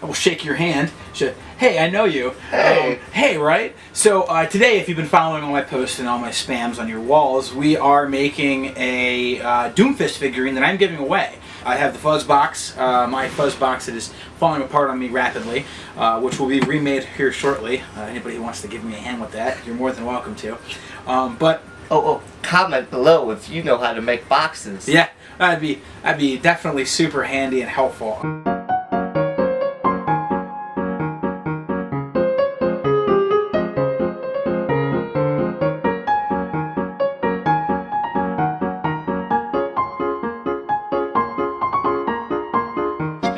I will shake your hand. Hey, I know you. Hey. Hey, right? So today, if you've been following all my posts and all my spams on your walls, we are making a DoomFist figurine that I'm giving away. I have the fuzz box, my fuzz box that is falling apart on me rapidly, which will be remade here shortly. Anybody who wants to give me a hand with that, you're more than welcome to. Comment below if you know how to make boxes. Yeah, that'd be definitely super handy and helpful.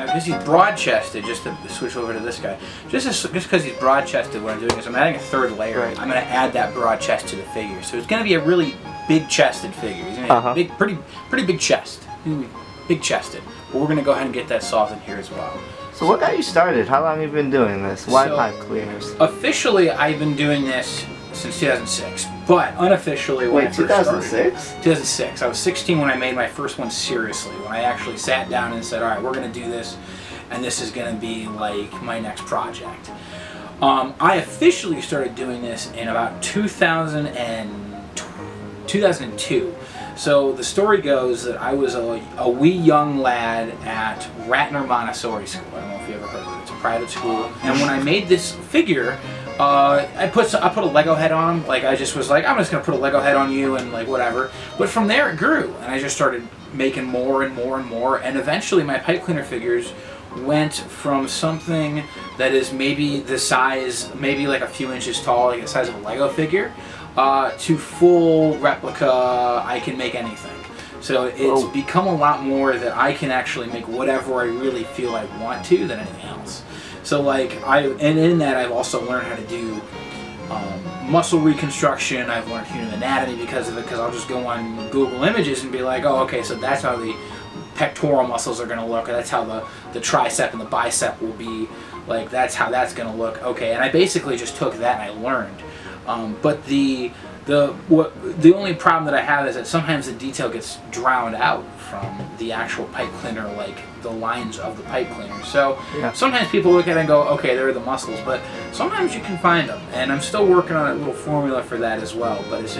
Because he's broad-chested, just to switch over to this guy, just because he's broad-chested, what I'm doing is I'm adding a third layer. Right. I'm going to add that broad chest to the figure. So it's going to be a really big-chested figure. He's going to have a pretty big chest. Big-chested. But we're going to go ahead and get that softened here as well. So what got you started? How long have you been doing this? Why pipe cleaners? Officially, I've been doing this since 2006, but unofficially when I first 2006? started. 2006. I was 16 when I made my first one seriously, when I actually sat down and said, alright, we're going to do this, and this is going to be like my next project. I officially started doing this in about 2002. So the story goes that I was a wee young lad at Ratner Montessori School. I don't know if you ever heard of it. It's a private school. And when I made this figure, I put a Lego head on him. Like I just was like, I'm just gonna put a Lego head on you and like whatever. But from there it grew, and I just started making more and more and more. And eventually my pipe cleaner figures went from something that is maybe the size, maybe like a few inches tall, like the size of a Lego figure, to full replica. I can make anything. So it's become a lot more that I can actually make whatever I really feel I want to than anything else. So like and in that I've also learned how to do muscle reconstruction. I've learned human anatomy because of it, because I'll just go on Google Images and be like, oh, okay, so that's how the pectoral muscles are going to look, or that's how the tricep and the bicep will be, like that's how that's going to look. Okay, and I basically just took that and I learned. But the only problem that I have is that sometimes the detail gets drowned out from the actual pipe cleaner, like the lines of the pipe cleaner. So sometimes people look at it and go, okay, there are the muscles, but sometimes you can find them, and I'm still working on a little formula for that as well. But it's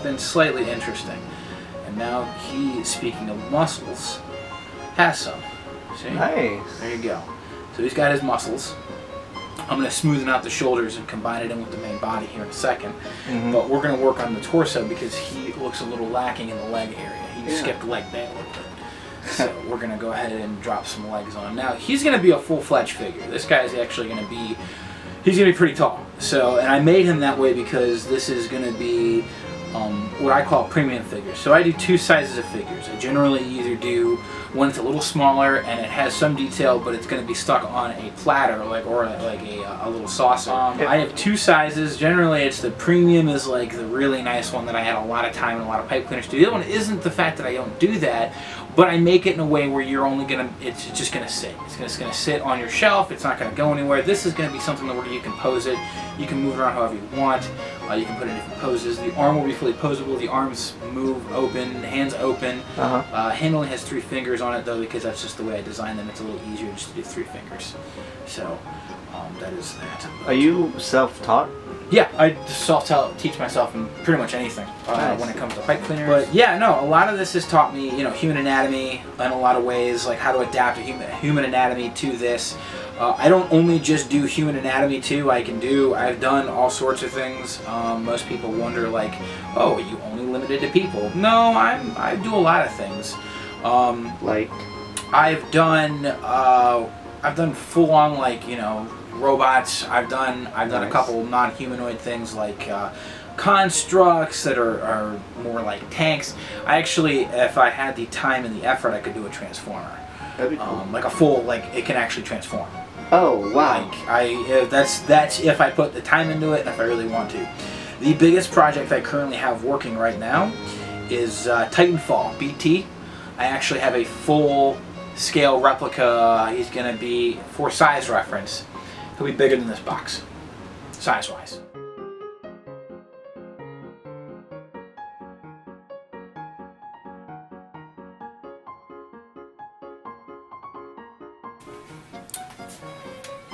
been slightly interesting. And now he, speaking of muscles, has some. See? Nice. There you go. So he's got his muscles. I'm going to smoothen out the shoulders and combine it in with the main body here in a second. But we're going to work on the torso because he looks a little lacking in the leg area. He skipped leg day a little bit. So we're going to go ahead and drop some legs on him. Now, he's going to be a full-fledged figure. This guy's actually going to be, he's going to be pretty tall. So, and I made him that way because this is going to be what I call premium figures. So I do two sizes of figures. I generally either do one that's a little smaller and it has some detail, but it's going to be stuck on a platter, or a little saucer. I have two sizes. Generally, it's the premium is like the really nice one that I had a lot of time and a lot of pipe cleaners to do. The other one isn't the fact that I don't do that, but I make it in a way where you're only gonna, it's just gonna sit. It's gonna sit on your shelf. It's not gonna go anywhere. This is gonna be something where you can pose it. You can move it around however you want. You can put it in different poses. The arm will be fully posable. The arms move open, hands open. Hand only has 3 fingers on it though, because that's just the way I designed them. It's a little easier just to do 3 fingers. So that is that. Are you self-taught? Yeah, I teach myself in pretty much anything when it comes to pipe cleaners. But yeah, no, a lot of this has taught me, human anatomy in a lot of ways, like how to adapt a human anatomy to this. I don't only just do human anatomy too. I've done all sorts of things. Most people wonder, like, oh, are you only limited to people? No, I do a lot of things. Like? I've done full on, like, robots. I've done a couple non-humanoid things like constructs that are more like tanks. I actually, if I had the time and the effort, I could do a transformer. That'd be cool. Like a full, like it can actually transform. Oh wow! Like that's if I put the time into it and if I really want to. The biggest project I currently have working right now is Titanfall BT. I actually have a full scale replica. He's gonna be, for size reference, he'll be bigger than this box, size-wise.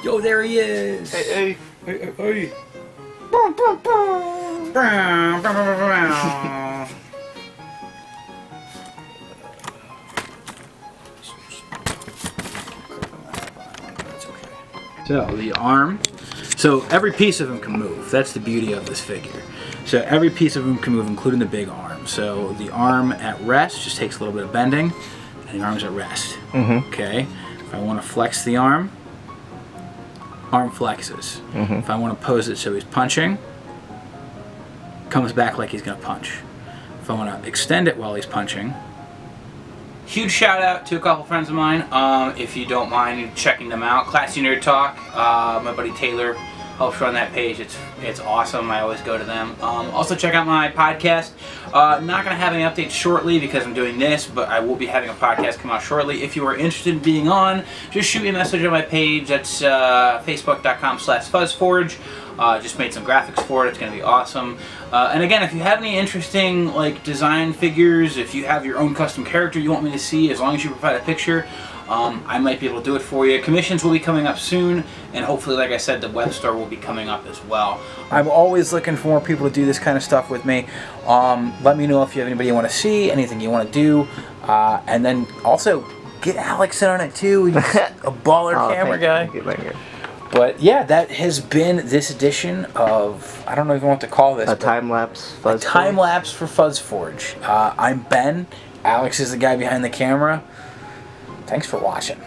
Yo, there he is. Hey. Hey. So the arm. So every piece of him can move. That's the beauty of this figure. So every piece of him can move, including the big arm. So the arm at rest just takes a little bit of bending, and the arm's at rest. Okay. If I want to flex the arm flexes. If I want to pose it so he's punching, comes back like he's gonna punch. If I want to extend it while he's punching. Huge shout out to a couple friends of mine, if you don't mind checking them out. Classy Nerd Talk, my buddy Taylor helps run that page. It's awesome. I always go to them. Also check out my podcast. Not going to have any updates shortly because I'm doing this, but I will be having a podcast come out shortly. If you are interested in being on, just shoot me a message on my page. That's facebook.com/FuzzForge. Just made some graphics for it. It's going to be awesome. And again, if you have any interesting design figures, if you have your own custom character you want me to see, as long as you provide a picture, I might be able to do it for you. Commissions will be coming up soon, and hopefully, like I said, the web store will be coming up as well. I'm always looking for more people to do this kind of stuff with me. Let me know if you have anybody you want to see, anything you want to do, and then also get Alex in on it too. He's a baller camera guy. Thank you. But yeah, that has been this edition of, I don't know even what to call this. A time-lapse FuzzForge. A time-lapse for FuzzForge. I'm Ben. Alex is the guy behind the camera. Thanks for watching.